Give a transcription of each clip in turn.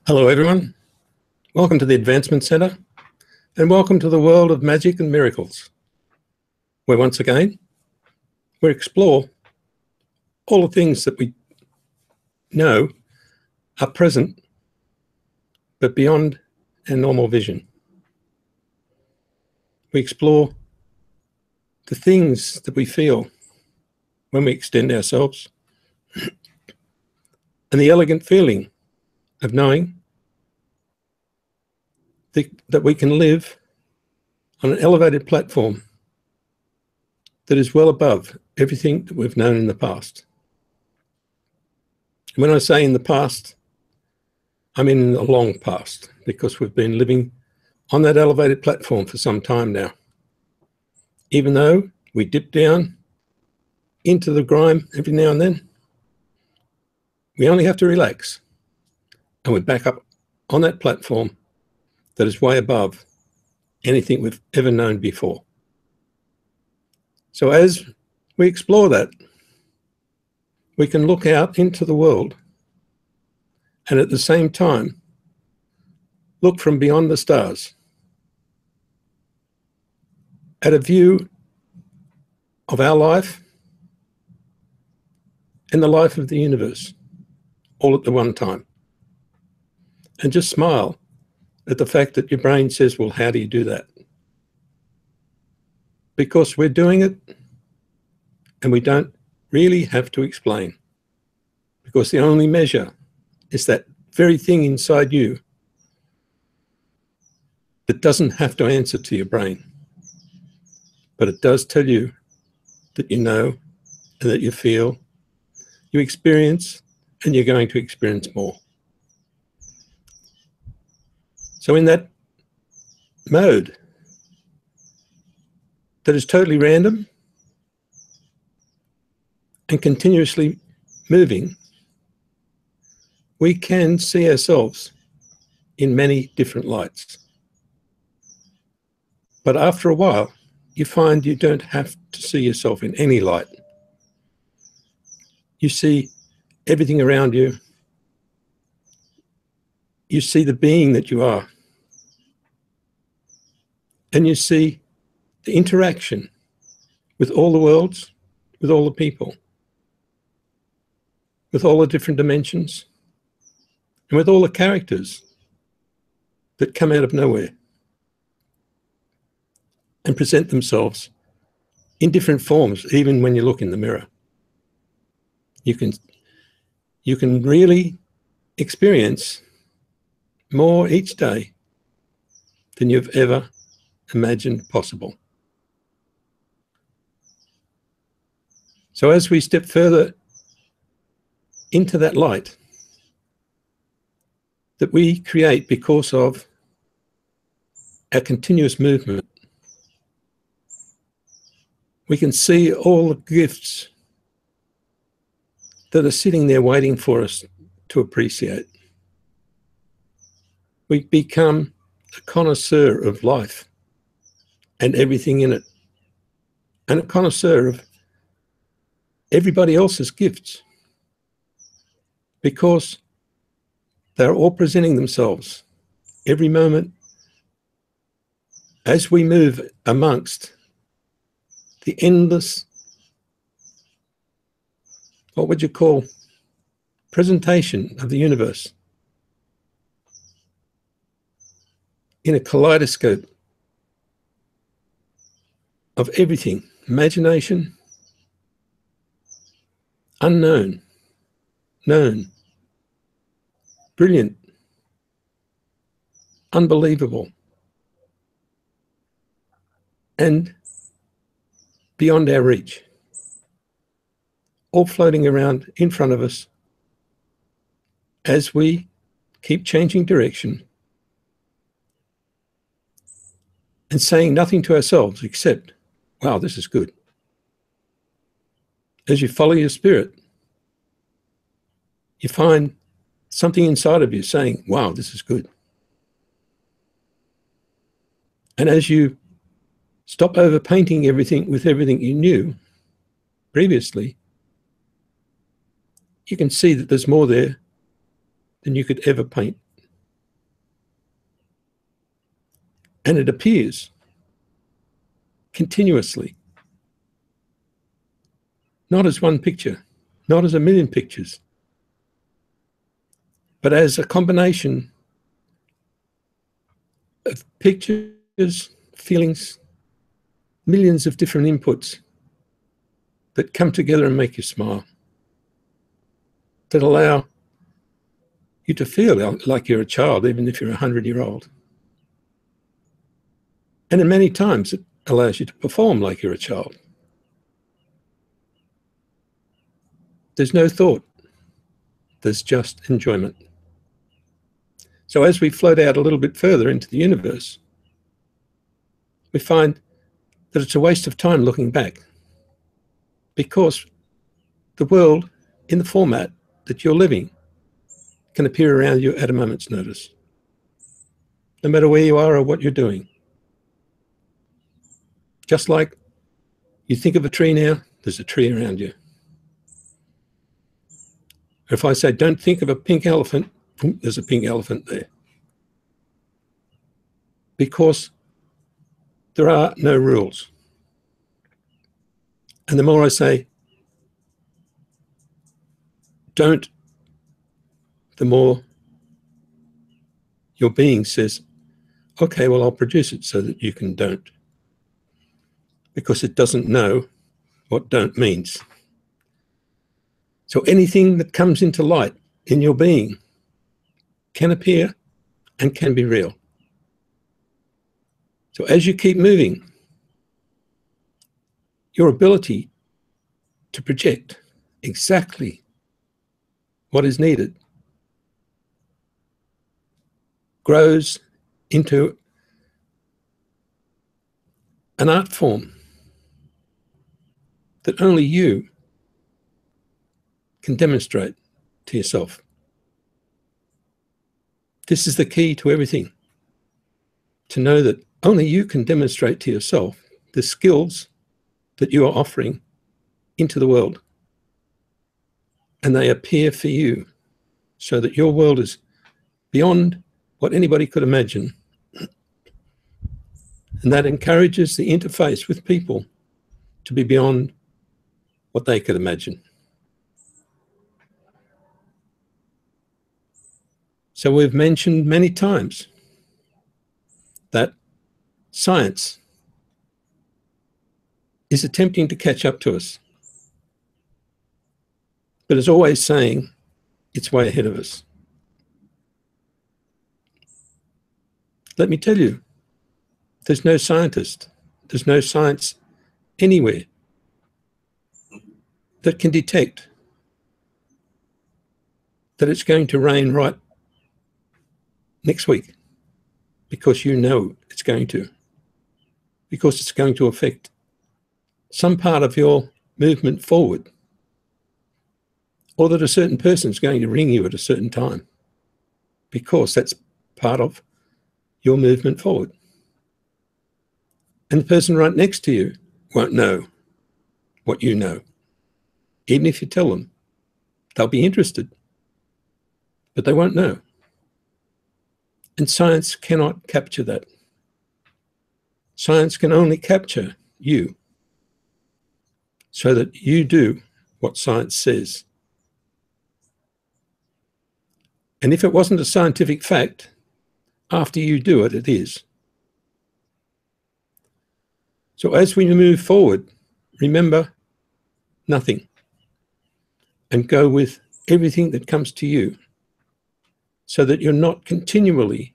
Hello everyone, welcome to the Advancement Centre and welcome to the world of magic and miracles, where once again we explore all the things that we know are present but beyond our normal vision. We explore the things that we feel when we extend ourselves and the elegant feeling of knowing that we can live on an elevated platform that is well above everything that we've known in the past. And when I say in the past, I mean in the long past, because we've been living on that elevated platform for some time now. Even though we dip down into the grime every now and then, we only have to relax and we're back up on that platform that is way above anything we've ever known before. So as we explore that, we can look out into the world and at the same time look from beyond the stars at a view of our life and the life of the universe all at the one time, and just smile at the fact that your brain says, well, how do you do that? Because we're doing it and we don't really have to explain, because the only measure is that very thing inside you that doesn't have to answer to your brain, but it does tell you that you know and that you feel, you experience, and you're going to experience more. So in that mode that is totally random and continuously moving, we can see ourselves in many different lights. But after a while, you find you don't have to see yourself in any light. You see everything around you. You see the being that you are. And you see the interaction with all the worlds, with all the people, with all the different dimensions, and with all the characters that come out of nowhere and present themselves in different forms, even when you look in the mirror. You can really experience more each day than you've ever imagined possible. So as we step further into that light that we create because of our continuous movement, we can see all the gifts that are sitting there waiting for us to appreciate. We become a connoisseur of life and everything in it, and a connoisseur of everybody else's gifts, because they're all presenting themselves every moment as we move amongst the endless, what would you call, presentation of the universe in a kaleidoscope of everything, imagination, unknown, known, brilliant, unbelievable, and beyond our reach, all floating around in front of us as we keep changing direction and saying nothing to ourselves except, wow, this is good. As you follow your spirit, you find something inside of you saying, wow, this is good. And as you stop overpainting everything with everything you knew previously, you can see that there's more there than you could ever paint And it appears continuously, not as one picture, not as a million pictures, but as a combination of pictures, feelings, millions of different inputs that come together and make you smile, that allow you to feel like you're a child, even if you're 100-year-old. And in many times, it allows you to perform like you're a child. There's no thought. There's just enjoyment. So as we float out a little bit further into the universe, we find that it's a waste of time looking back, because the world in the format that you're living can appear around you at a moment's notice, no matter where you are or what you're doing. Just like you think of a tree now, there's a tree around you. If I say, don't think of a pink elephant, there's a pink elephant there. Because there are no rules. And the more I say, don't, the more your being says, okay, well, I'll produce it so that you can don't. Because it doesn't know what don't means. So anything that comes into light in your being can appear and can be real. So as you keep moving, your ability to project exactly what is needed grows into an art form that only you can demonstrate to yourself. This is the key to everything, to know that only you can demonstrate to yourself the skills that you are offering into the world. And they appear for you so that your world is beyond what anybody could imagine. And that encourages the interface with people to be beyond what they could imagine. So we've mentioned many times that science is attempting to catch up to us, but is always saying it's way ahead of us. Let me tell you, there's no scientist, there's no science anywhere that can detect that it's going to rain right next week, because you know it's going to, because it's going to affect some part of your movement forward, or that a certain person is going to ring you at a certain time, because that's part of your movement forward. And the person right next to you won't know what you know. Even if you tell them, they'll be interested, but they won't know. And science cannot capture that. Science can only capture you, so that you do what science says. And if it wasn't a scientific fact, after you do it, it is. So as we move forward, remember nothing, and go with everything that comes to you, so that you're not continually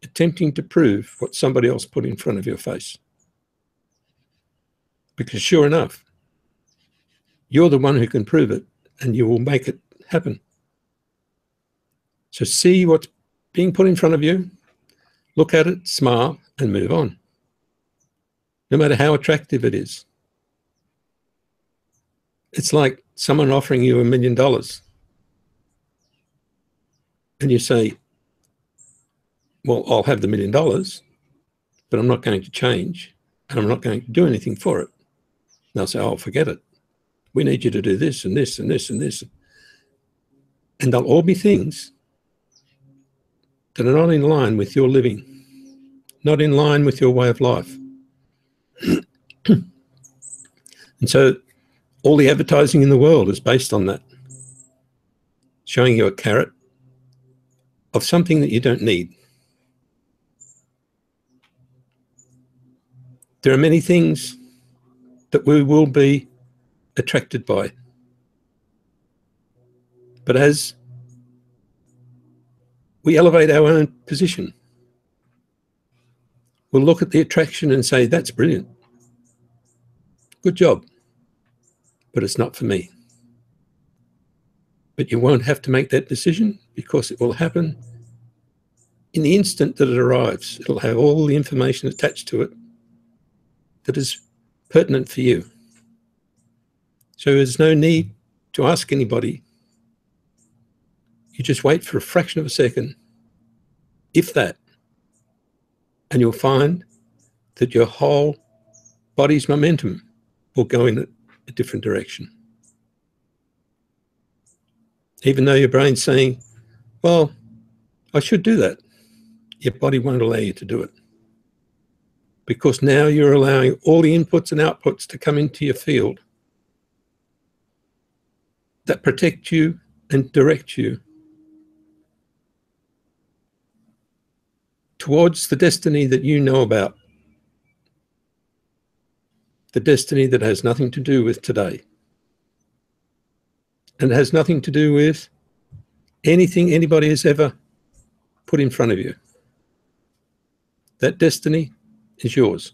attempting to prove what somebody else put in front of your face. Because sure enough, you're the one who can prove it, and you will make it happen. So see what's being put in front of you, look at it, smile, and move on, no matter how attractive it is. It's like someone offering you $1 million, and you say, well, I'll have the $1 million, but I'm not going to change, and I'm not going to do anything for it. And they'll say, oh, forget it. We need you to do this and this and this and this. And they'll all be things that are not in line with your living. not in line with your way of life. And so all the advertising in the world is based on that, showing you a carrot of something that you don't need. There are many things that we will be attracted by. But as we elevate our own position, we'll look at the attraction and say, that's brilliant. Good job. But it's not for me. But you won't have to make that decision, because it will happen in the instant that it arrives. It'll have all the information attached to it that is pertinent for you. So there's no need to ask anybody. You just wait for a fraction of a second, if that, and you'll find that your whole body's momentum will go in a different direction. Even though your brain's saying, well, I should do that, your body won't allow you to do it. Because now you're allowing all the inputs and outputs to come into your field that protect you and direct you towards the destiny that you know about, the destiny that has nothing to do with today, and has nothing to do with anything anybody has ever put in front of you. That destiny is yours.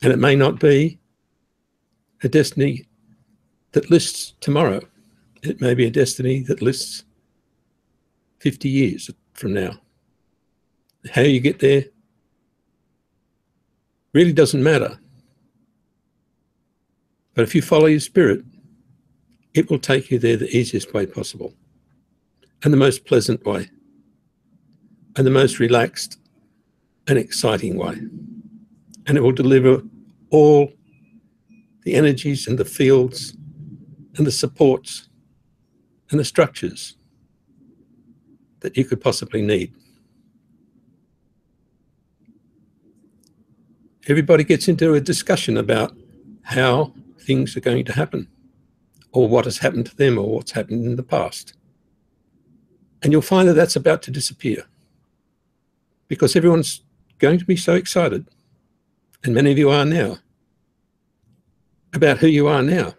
And it may not be a destiny that lists tomorrow. It may be a destiny that lists 50 years from now. How you get there really doesn't matter. But if you follow your spirit, it will take you there the easiest way possible, and the most pleasant way, and the most relaxed and exciting way. And it will deliver all the energies and the fields and the supports and the structures that you could possibly need. Everybody gets into a discussion about how things are going to happen, or what has happened to them, or what's happened in the past. And you'll find that that's about to disappear, because everyone's going to be so excited, and many of you are now, about who you are now,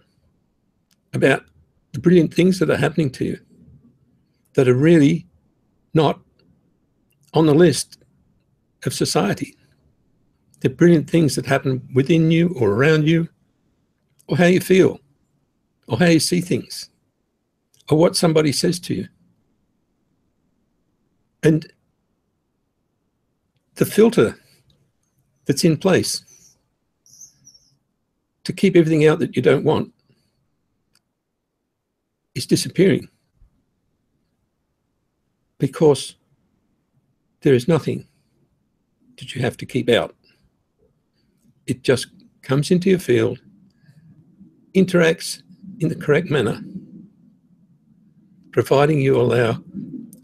about the brilliant things that are happening to you that are really not on the list of society. The brilliant things that happen within you or around you, or how you feel, or how you see things, or what somebody says to you. And the filter that's in place to keep everything out that you don't want is disappearing, because there is nothing that you have to keep out. It just comes into your field, interacts in the correct manner, providing you allow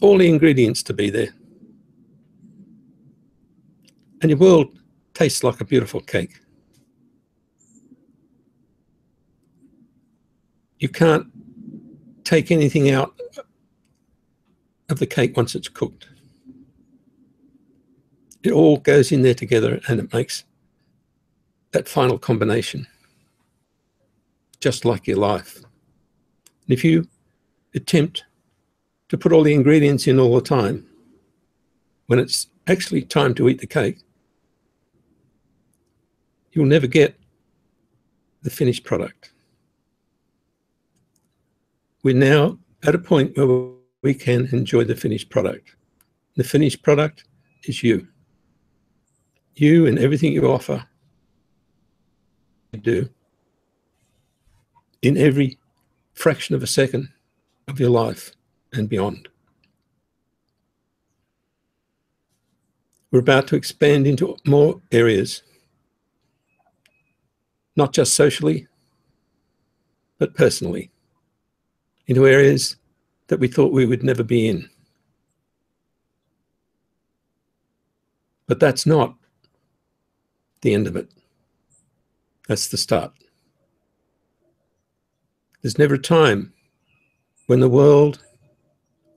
all the ingredients to be there. And your world tastes like a beautiful cake. You can't take anything out of the cake once it's cooked. It all goes in there together, and it makes that final combination, just like your life. And if you attempt to put all the ingredients in all the time, when it's actually time to eat the cake, you'll never get the finished product. We're now at a point where we can enjoy the finished product. The finished product is you. You and everything you offer, you do, in every fraction of a second of your life and beyond. We're about to expand into more areas, not just socially, but personally, into areas that we thought we would never be in. But that's not the end of it. That's the start. There's never a time when the world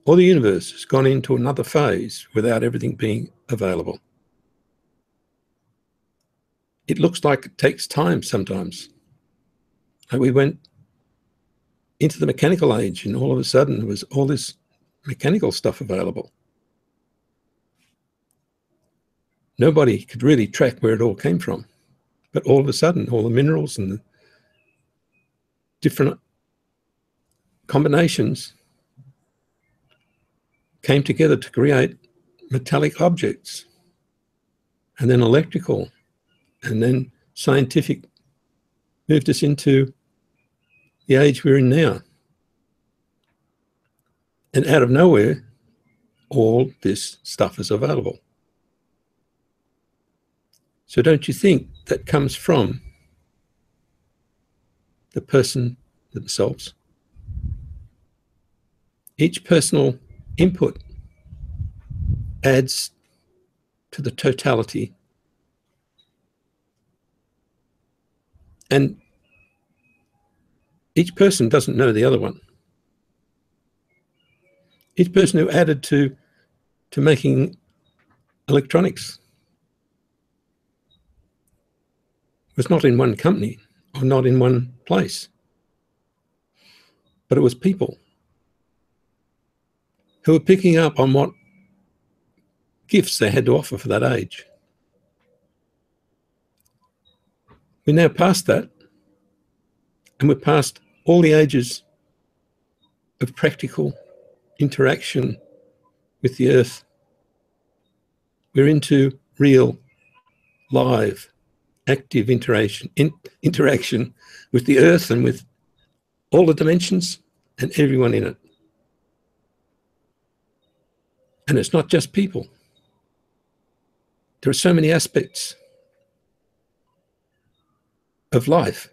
or the universe has gone into another phase without everything being available. It looks like it takes time sometimes. Like we went into the mechanical age and all of a sudden there was all this mechanical stuff available. Nobody could really track where it all came from. But all of a sudden, all the minerals and the different combinations came together to create metallic objects, and then electrical, and then scientific moved us into the age we're in now. And out of nowhere, all this stuff is available. So don't you think that comes from the person themselves? Each personal input adds to the totality. And each person doesn't know the other one. Each person who added to making electronics was not in one company or not in one place, but it was people who were picking up on what gifts they had to offer for that age. We're now past that, and we're past all the ages of practical interaction with the earth. We're into real, live, active interaction with the earth and with all the dimensions and everyone in it. And it's not just people. There are so many aspects of life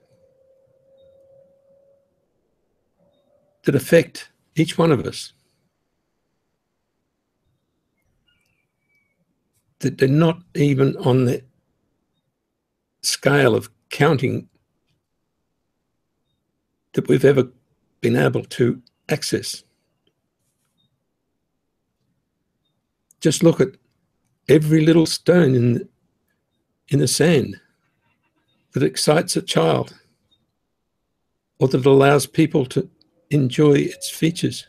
that affect each one of us, that they're not even on the scale of counting that we've ever been able to access. Just look at every little stone in the sand that excites a child or that allows people to enjoy its features.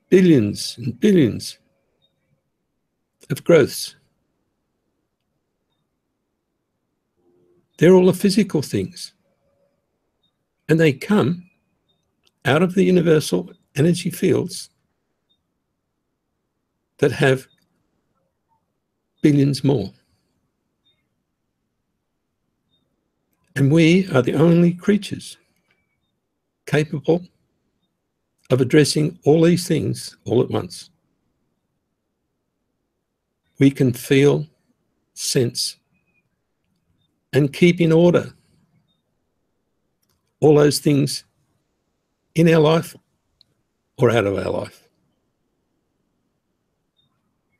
Billions and billions of growths. They're all the physical things. And they come out of the universal energy fields that have billions more. And we are the only creatures capable of addressing all these things all at once. We can feel, sense, and keep in order all those things in our life or out of our life.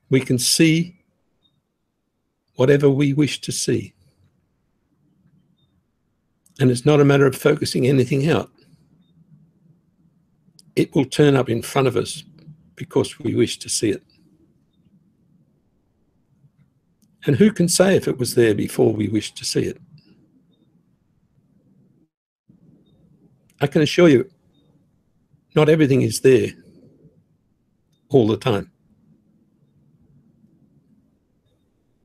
We can see whatever we wish to see. And it's not a matter of focusing anything out. It will turn up in front of us because we wish to see it. And who can say if it was there before we wished to see it? I can assure you, not everything is there all the time.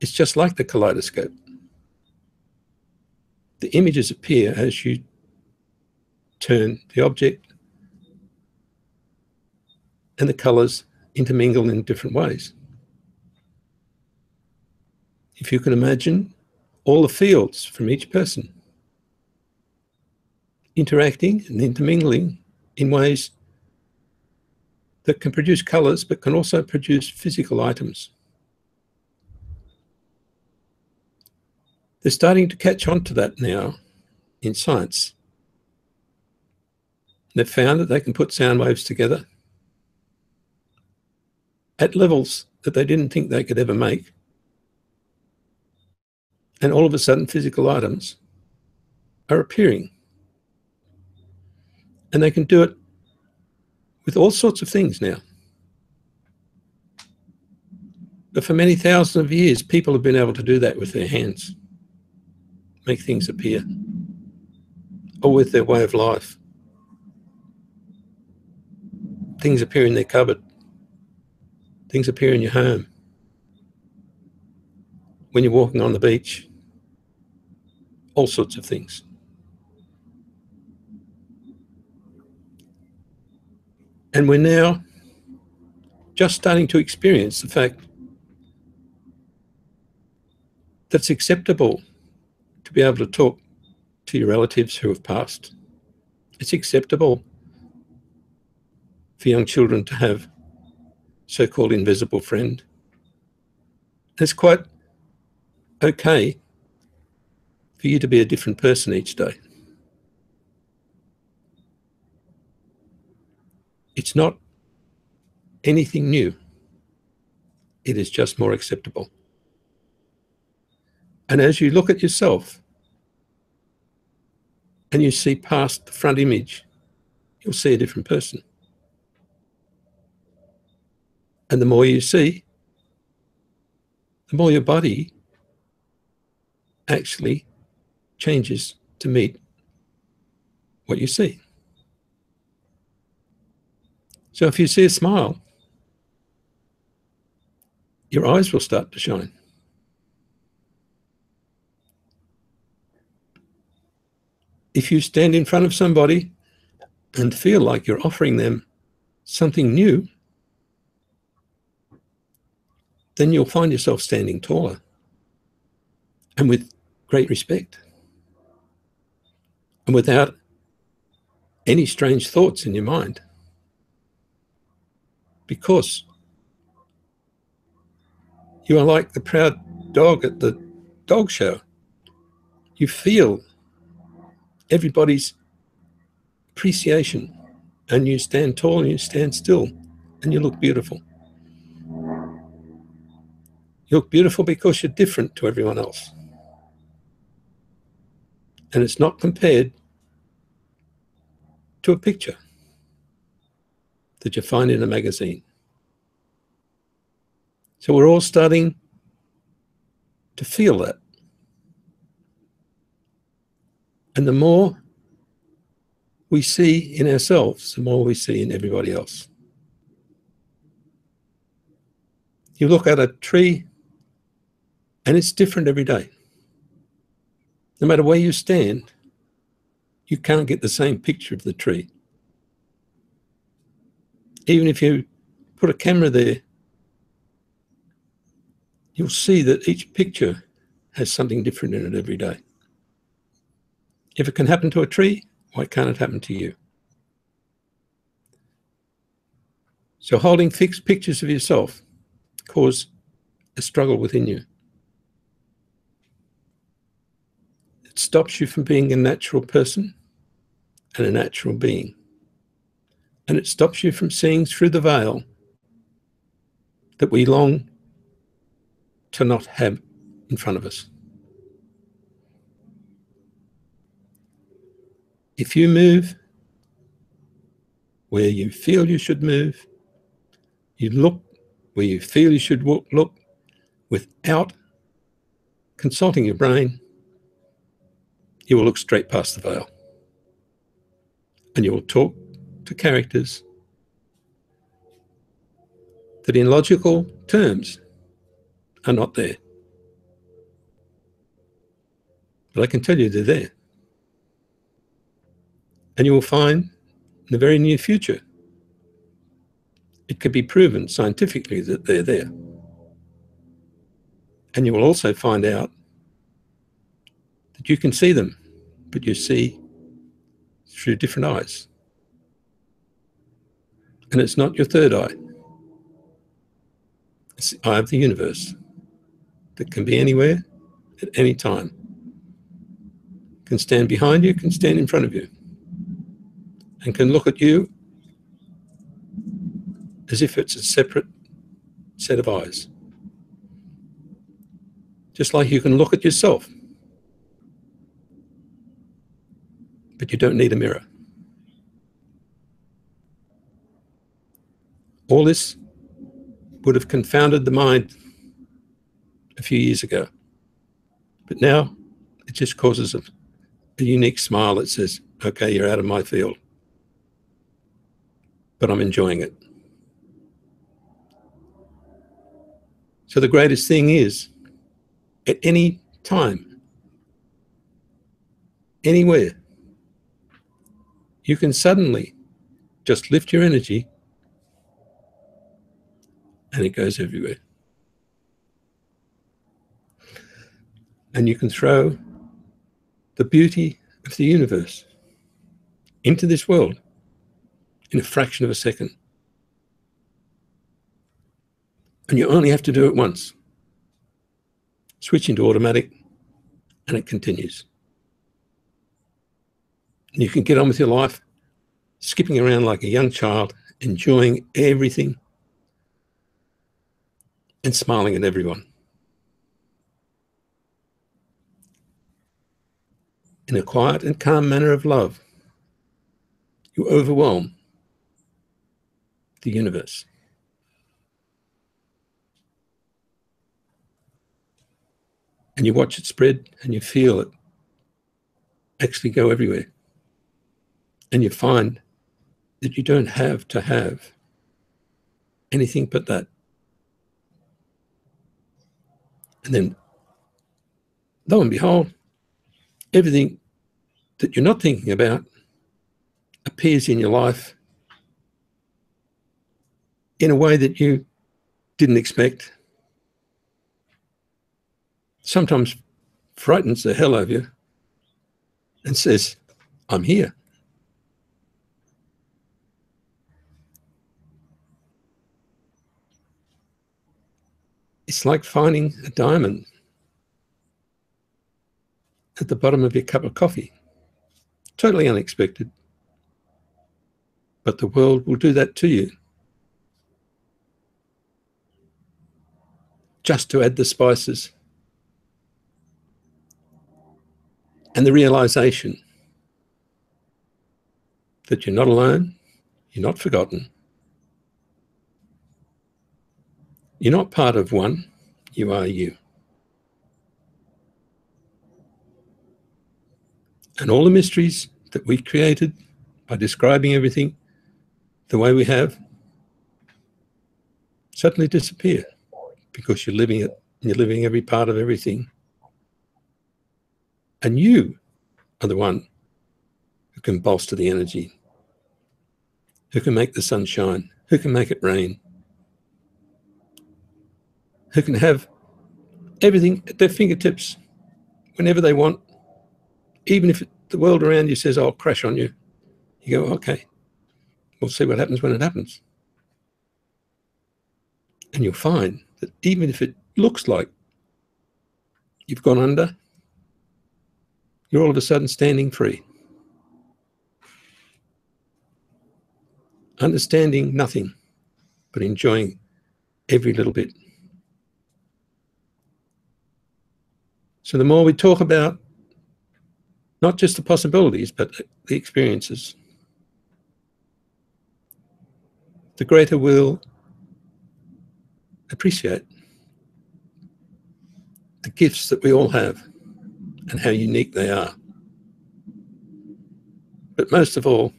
It's just like the kaleidoscope. The images appear as you turn the object, and the colours intermingle in different ways. If you can imagine all the fields from each person interacting and intermingling in ways that can produce colours but can also produce physical items. They're starting to catch on to that now in science. They've found that they can put sound waves together at levels that they didn't think they could ever make. And all of a sudden, physical items are appearing. And they can do it with all sorts of things now. But for many thousands of years, people have been able to do that with their hands, make things appear, or with their way of life. Things appear in their cupboard. Things appear in your home. When you're walking on the beach, all sorts of things. And we're now just starting to experience the fact that it's acceptable to be able to talk to your relatives who have passed. It's acceptable for young children to have so-called invisible friend. It's quite okay for you to be a different person each day. It's not anything new. It is just more acceptable. And as you look at yourself and you see past the front image, you'll see a different person. And the more you see, the more your body actually changes to meet what you see. So if you see a smile, your eyes will start to shine. If you stand in front of somebody and feel like you're offering them something new, then you'll find yourself standing taller and with great respect and without any strange thoughts in your mind, because you are like the proud dog at the dog show. You feel everybody's appreciation, and you stand tall and you stand still and you look beautiful. You look beautiful because you're different to everyone else. And it's not compared to a picture that you find in a magazine. So we're all starting to feel that. And the more we see in ourselves, the more we see in everybody else. You look at a tree and it's different every day. No matter where you stand, you can't get the same picture of the tree. Even if you put a camera there, you'll see that each picture has something different in it every day. If it can happen to a tree, why can't it happen to you? So holding fixed pictures of yourself cause a struggle within you. It stops you from being a natural person and a natural being. And it stops you from seeing through the veil that we long to not have in front of us. If you move where you feel you should move, you look where you feel you should look without consulting your brain, you will look straight past the veil. And you will talk to characters that in logical terms are not there. But I can tell you they're there. And you will find in the very near future, it can be proven scientifically that they're there. And you will also find out that you can see them, but you see through different eyes. And it's not your third eye. It's the eye of the universe that can be anywhere at any time. Can stand behind you, can stand in front of you, and can look at you as if it's a separate set of eyes. Just like you can look at yourself, but you don't need a mirror. All this would have confounded the mind a few years ago, but now it just causes a unique smile that says, okay, you're out of my field, but I'm enjoying it. So the greatest thing is, at any time, anywhere, you can suddenly just lift your energy and it goes everywhere. And you can throw the beauty of the universe into this world in a fraction of a second. And you only have to do it once. Switch into automatic and it continues. And you can get on with your life, skipping around like a young child, enjoying everything and smiling at everyone. In a quiet and calm manner of love, you overwhelm the universe. And you watch it spread and you feel it actually go everywhere. And you find that you don't have to have anything but that. And then, lo and behold, everything that you're not thinking about appears in your life in a way that you didn't expect. Sometimes frightens the hell out of you and says, I'm here. It's like finding a diamond at the bottom of your cup of coffee. Totally unexpected. But the world will do that to you. Just to add the spices. And the realization that you're not alone, you're not forgotten. You're not part of one, you are you. And all the mysteries that we created by describing everything the way we have suddenly disappear because you're living it, and you're living every part of everything. And you are the one who can bolster the energy, who can make the sun shine, who can make it rain, who can have everything at their fingertips whenever they want. Even if the world around you says, I'll crash on you, you go, okay, we'll see what happens when it happens. And you'll find that even if it looks like you've gone under, you're all of a sudden standing free. Understanding nothing, but enjoying every little bit. So the more we talk about not just the possibilities, but the experiences, the greater we'll appreciate the gifts that we all have and how unique they are. But most of all,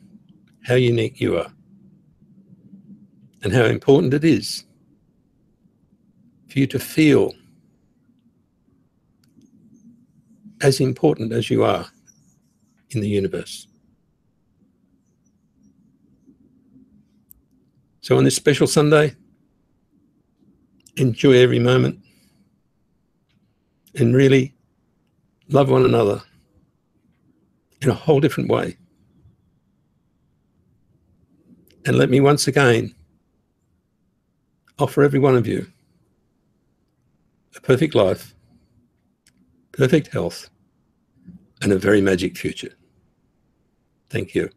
how unique you are and how important it is for you to feel as important as you are in the universe. So on this special Sunday, enjoy every moment and really love one another in a whole different way. And let me once again offer every one of you a perfect life, perfect health, and a very magic future. Thank you.